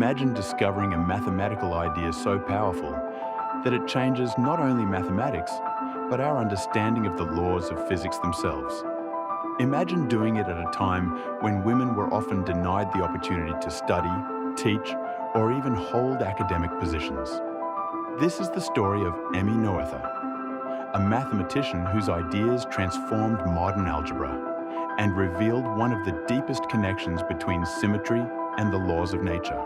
Imagine discovering a mathematical idea so powerful that it changes not only mathematics, but our understanding of the laws of physics themselves. Imagine doing it at a time when women were often denied the opportunity to study, teach, or even hold academic positions. This is the story of Emmy Noether, a mathematician whose ideas transformed modern algebra and revealed one of the deepest connections between symmetry and the laws of nature.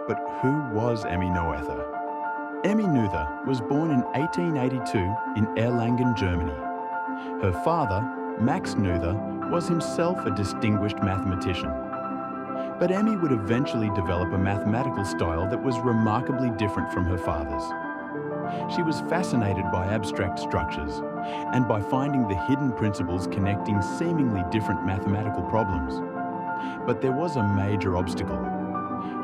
But who was Emmy Noether? Emmy Noether was born in 1882 in Erlangen, Germany. Her father, Max Noether, was himself a distinguished mathematician. But Emmy would eventually develop a mathematical style that was remarkably different from her father's. She was fascinated by abstract structures and by finding the hidden principles connecting seemingly different mathematical problems. But there was a major obstacle.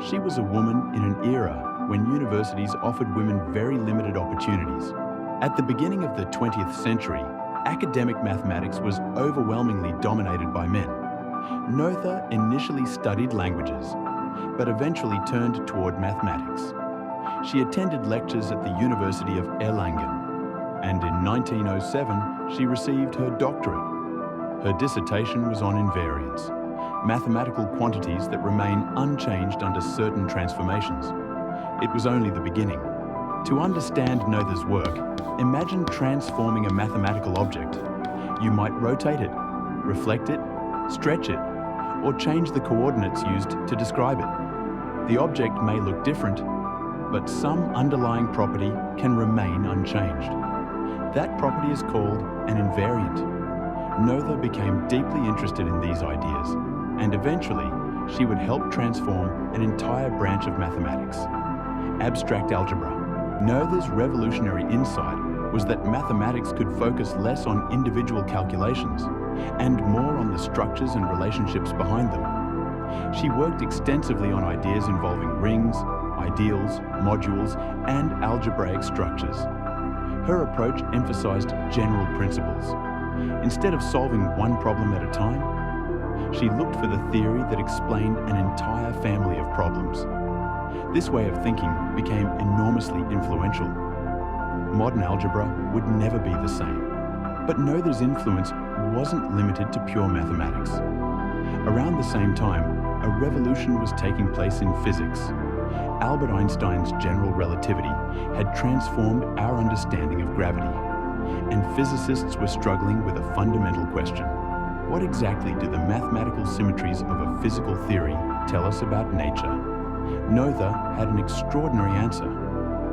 She was a woman in an era when universities offered women very limited opportunities. At the beginning of the 20th century, academic mathematics was overwhelmingly dominated by men. Noether initially studied languages, but eventually turned toward mathematics. She attended lectures at the University of Erlangen, and in 1907 she received her doctorate. Her dissertation was on invariance, mathematical quantities that remain unchanged under certain transformations. It was only the beginning. To understand Noether's work, imagine transforming a mathematical object. You might rotate it, reflect it, stretch it, or change the coordinates used to describe it. The object may look different, but some underlying property can remain unchanged. That property is called an invariant. Noether became deeply interested in these ideas, and eventually she would help transform an entire branch of mathematics, abstract algebra. Noether's revolutionary insight was that mathematics could focus less on individual calculations and more on the structures and relationships behind them. She worked extensively on ideas involving rings, ideals, modules, and algebraic structures. Her approach emphasized general principles. Instead of solving one problem at a time, she looked for the theory that explained an entire family of problems. This way of thinking became enormously influential. Modern algebra would never be the same. But Noether's influence wasn't limited to pure mathematics. Around the same time, a revolution was taking place in physics. Albert Einstein's general relativity had transformed our understanding of gravity, and physicists were struggling with a fundamental question. What exactly do the mathematical symmetries of a physical theory tell us about nature? Noether had an extraordinary answer.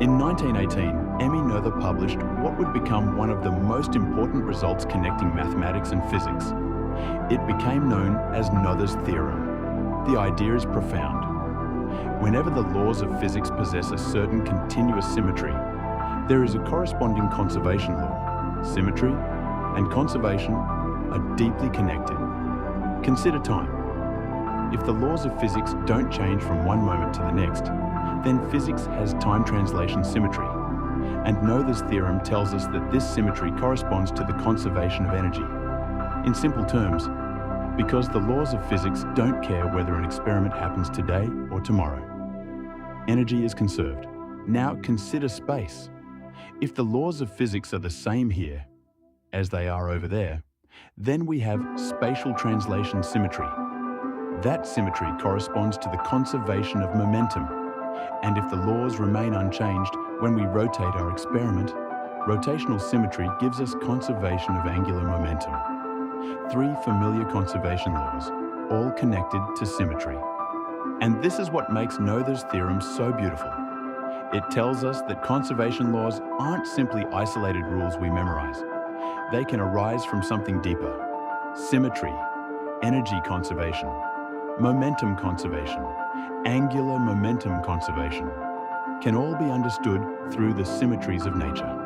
In 1918, Emmy Noether published what would become one of the most important results connecting mathematics and physics. It became known as Noether's theorem. The idea is profound. Whenever the laws of physics possess a certain continuous symmetry, there is a corresponding conservation law. Symmetry and conservation are deeply connected. Consider time. If the laws of physics don't change from one moment to the next, then physics has time translation symmetry. And Noether's theorem tells us that this symmetry corresponds to the conservation of energy. In simple terms, because the laws of physics don't care whether an experiment happens today or tomorrow. Energy is conserved. Now consider space. If the laws of physics are the same here as they are over there, then we have spatial translation symmetry. That symmetry corresponds to the conservation of momentum. And if the laws remain unchanged when we rotate our experiment, rotational symmetry gives us conservation of angular momentum. Three familiar conservation laws, all connected to symmetry. And this is what makes Noether's theorem so beautiful. It tells us that conservation laws aren't simply isolated rules we memorize. They can arise from something deeper. Symmetry, energy conservation, momentum conservation, angular momentum conservation can all be understood through the symmetries of nature.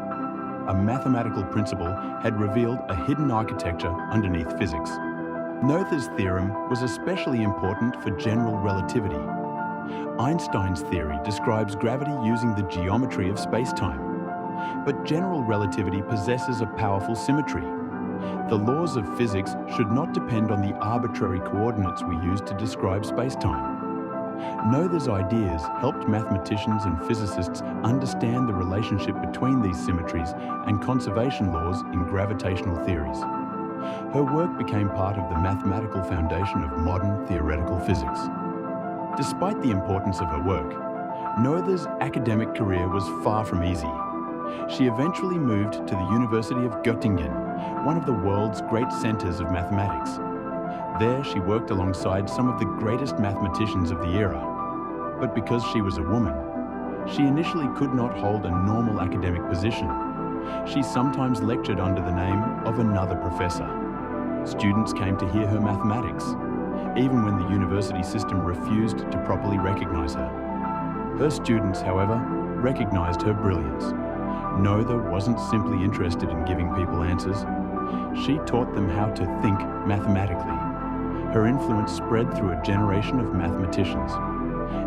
A mathematical principle had revealed a hidden architecture underneath physics. Noether's theorem was especially important for general relativity. Einstein's theory describes gravity using the geometry of space-time. But general relativity possesses a powerful symmetry. The laws of physics should not depend on the arbitrary coordinates we use to describe space-time. Noether's ideas helped mathematicians and physicists understand the relationship between these symmetries and conservation laws in gravitational theories. Her work became part of the mathematical foundation of modern theoretical physics. Despite the importance of her work, Noether's academic career was far from easy. She eventually moved to the University of Göttingen, one of the world's great centers of mathematics. There, she worked alongside some of the greatest mathematicians of the era. But because she was a woman, she initially could not hold a normal academic position. She sometimes lectured under the name of another professor. Students came to hear her mathematics, even when the university system refused to properly recognize her. Her students, however, recognized her brilliance. Noether wasn't simply interested in giving people answers. She taught them how to think mathematically. Her influence spread through a generation of mathematicians,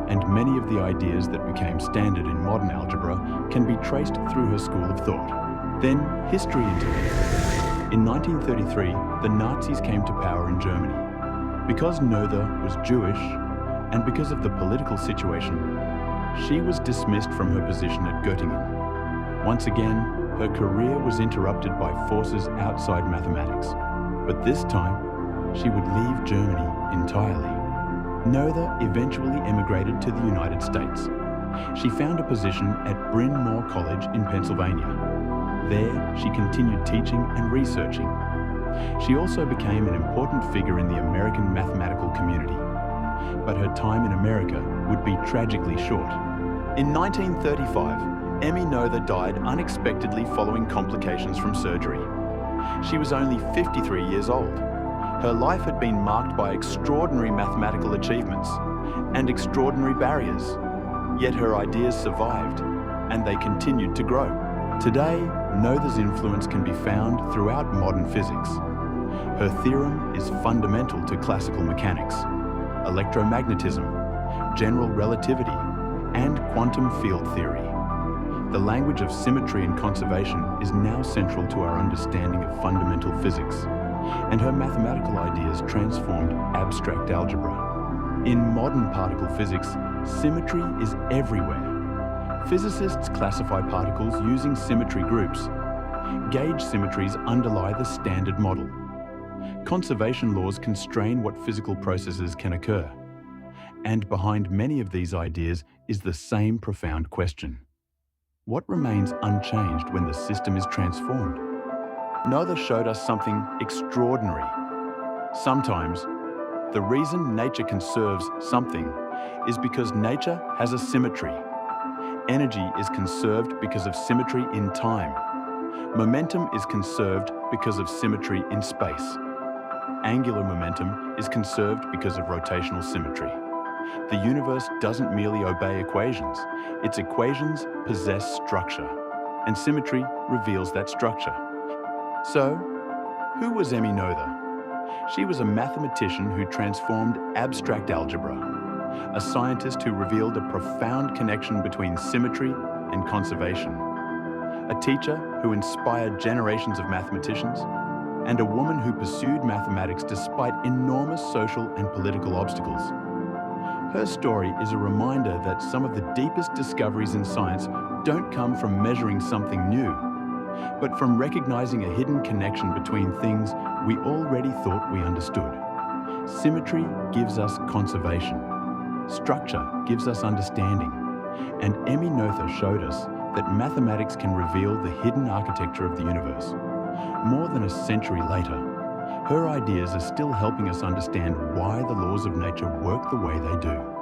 and many of the ideas that became standard in modern algebra can be traced through her school of thought. Then, history intervened. In 1933, the Nazis came to power in Germany. Because Noether was Jewish, and because of the political situation, she was dismissed from her position at Göttingen. Once again, her career was interrupted by forces outside mathematics. But this time, she would leave Germany entirely. Noether eventually emigrated to the United States. She found a position at Bryn Mawr College in Pennsylvania. There, she continued teaching and researching. She also became an important figure in the American mathematical community. But her time in America would be tragically short. In 1935, Emmy Noether died unexpectedly following complications from surgery. She was only 53 years old. Her life had been marked by extraordinary mathematical achievements and extraordinary barriers. Yet her ideas survived, and they continued to grow. Today, Noether's influence can be found throughout modern physics. Her theorem is fundamental to classical mechanics, electromagnetism, general relativity, and quantum field theory. The language of symmetry and conservation is now central to our understanding of fundamental physics, and her mathematical ideas transformed abstract algebra. In modern particle physics, symmetry is everywhere. Physicists classify particles using symmetry groups. Gauge symmetries underlie the standard model. Conservation laws constrain what physical processes can occur. And behind many of these ideas is the same profound question. What remains unchanged when the system is transformed? Noether showed us something extraordinary. Sometimes, the reason nature conserves something is because nature has a symmetry. Energy is conserved because of symmetry in time. Momentum is conserved because of symmetry in space. Angular momentum is conserved because of rotational symmetry. The universe doesn't merely obey equations. Its equations possess structure, and symmetry reveals that structure. So, who was Emmy Noether? She was a mathematician who transformed abstract algebra, a scientist who revealed a profound connection between symmetry and conservation, a teacher who inspired generations of mathematicians, and a woman who pursued mathematics despite enormous social and political obstacles. Her story is a reminder that some of the deepest discoveries in science don't come from measuring something new, but from recognizing a hidden connection between things we already thought we understood. Symmetry gives us conservation. Structure gives us understanding. And Emmy Noether showed us that mathematics can reveal the hidden architecture of the universe. More than a century later, her ideas are still helping us understand why the laws of nature work the way they do.